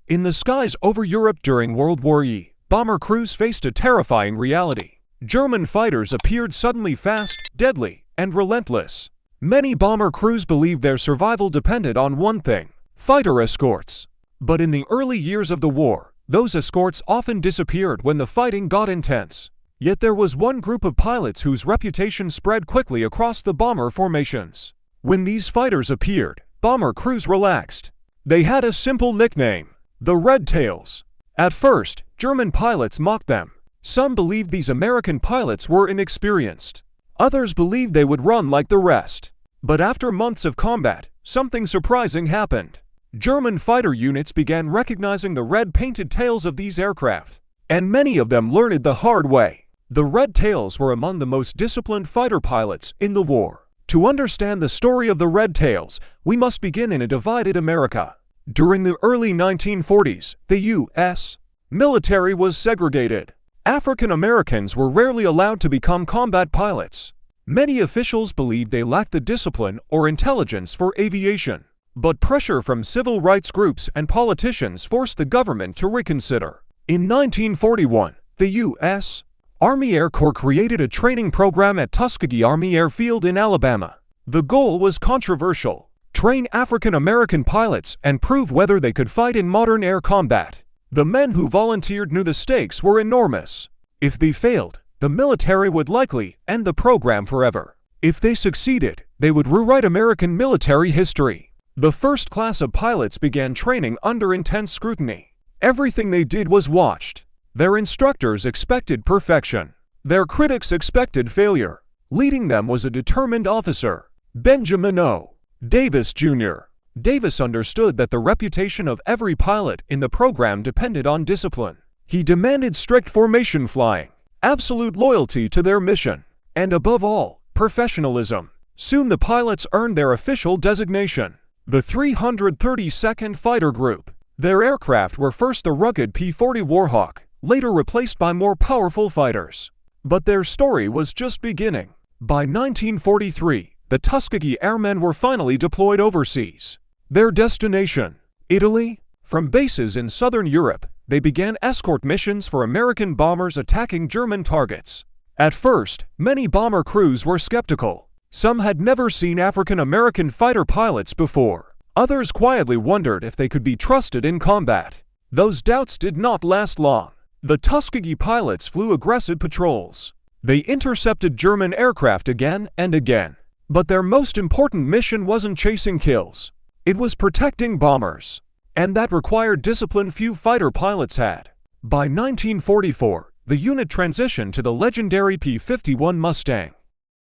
In the skies over Europe during World War I, bomber crews faced a terrifying reality. German fighters appeared suddenly fast, deadly, and relentless. Many bomber crews believed their survival depended on one thing: fighter escorts. But in the early years of the war, those escorts often disappeared when the fighting got intense. Yet there was one group of pilots whose reputation spread quickly across the bomber formations. When these fighters appeared, bomber crews relaxed. They had a simple nickname: the Red Tails. At first, German pilots mocked them. Some believed these American pilots were inexperienced. Others believed they would run like the rest. But after months of combat, something surprising happened. German fighter units began recognizing the red-painted tails of these aircraft, and many of them learned it the hard way. The Red Tails were among the most disciplined fighter pilots in the war. To understand the story of the Red Tails, we must begin in a divided America. During the early 1940s, the U.S. military was segregated. African Americans were rarely allowed to become combat pilots. Many officials believed they lacked the discipline or intelligence for aviation. But pressure from civil rights groups and politicians forced the government to reconsider. In 1941, the U.S. Army Air Corps created a training program at Tuskegee Army Airfield in Alabama. The goal was controversial: train African American pilots and prove whether they could fight in modern air combat. The men who volunteered knew the stakes were enormous. If they failed, the military would likely end the program forever. If they succeeded, they would rewrite American military history. The first class of pilots began training under intense scrutiny. Everything they did was watched. Their instructors expected perfection. Their critics expected failure. Leading them was a determined officer, Benjamin O. Davis, Jr. Davis understood that the reputation of every pilot in the program depended on discipline. He demanded strict formation flying, absolute loyalty to their mission, and above all, professionalism. Soon the pilots earned their official designation: the 332nd Fighter Group. Their aircraft were first the rugged P-40 Warhawk, later replaced by more powerful fighters. But their story was just beginning. By 1943, the Tuskegee Airmen were finally deployed overseas. Their destination: Italy. From bases in southern Europe, they began escort missions for American bombers attacking German targets. At first, many bomber crews were skeptical. Some had never seen African American fighter pilots before. Others quietly wondered if they could be trusted in combat. Those doubts did not last long. The Tuskegee pilots flew aggressive patrols. They intercepted German aircraft again and again. But their most important mission wasn't chasing kills. It was protecting bombers. And that required discipline few fighter pilots had. By 1944, the unit transitioned to the legendary P-51 Mustang.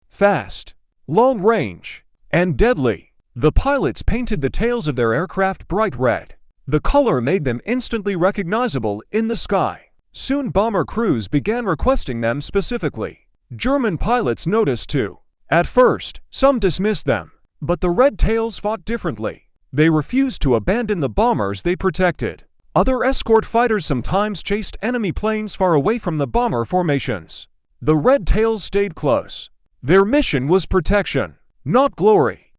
Fast, long range, and deadly. The pilots painted the tails of their aircraft bright red. The color made them instantly recognizable in the sky. Soon bomber crews began requesting them specifically. German pilots noticed too. At first, some dismissed them. But the Red Tails fought differently. They refused to abandon the bombers they protected. Other escort fighters sometimes chased enemy planes far away from the bomber formations. The Red Tails stayed close. Their mission was protection, not glory.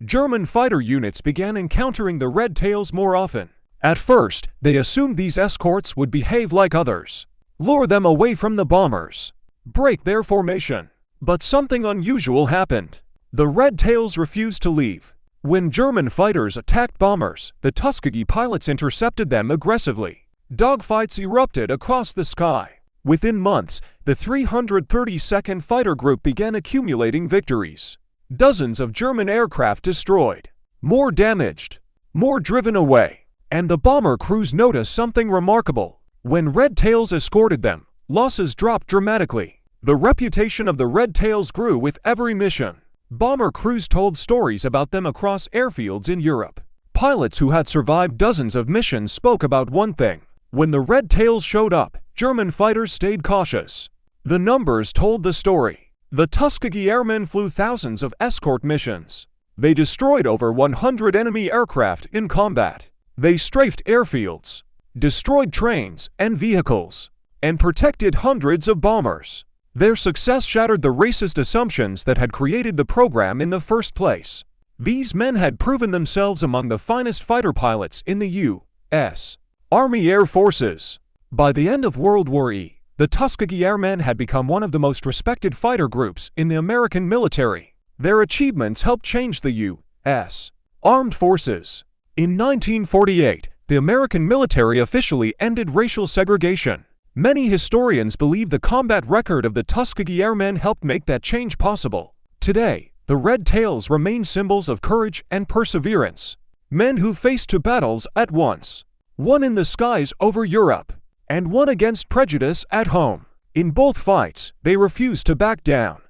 German fighter units began encountering the Red Tails more often. At first, they assumed these escorts would behave like others, lure them away from the bombers, break their formation. But something unusual happened. The Red Tails refused to leave. When German fighters attacked bombers, the Tuskegee pilots intercepted them aggressively. Dogfights erupted across the sky. Within months, the 332nd Fighter Group began accumulating victories. Dozens of German aircraft destroyed, more damaged, more driven away. And the bomber crews noticed something remarkable. When Red Tails escorted them, losses dropped dramatically. The reputation of the Red Tails grew with every mission. Bomber crews told stories about them across airfields in Europe. Pilots who had survived dozens of missions spoke about one thing: when the Red Tails showed up, German fighters stayed cautious. The numbers told the story. The Tuskegee Airmen flew thousands of escort missions. They destroyed over 100 enemy aircraft in combat. They strafed airfields, destroyed trains and vehicles, and protected hundreds of bombers. Their success shattered the racist assumptions that had created the program in the first place. These men had proven themselves among the finest fighter pilots in the U.S. Army Air Forces. By the end of World War I, the Tuskegee Airmen had become one of the most respected fighter groups in the American military. Their achievements helped change the U.S. Armed Forces. In 1948, the American military officially ended racial segregation. Many historians believe the combat record of the Tuskegee Airmen helped make that change possible. Today, the red tails remain symbols of courage and perseverance. Men who faced two battles at once. One in the skies over Europe, and one against prejudice at home. In both fights, they refused to back down.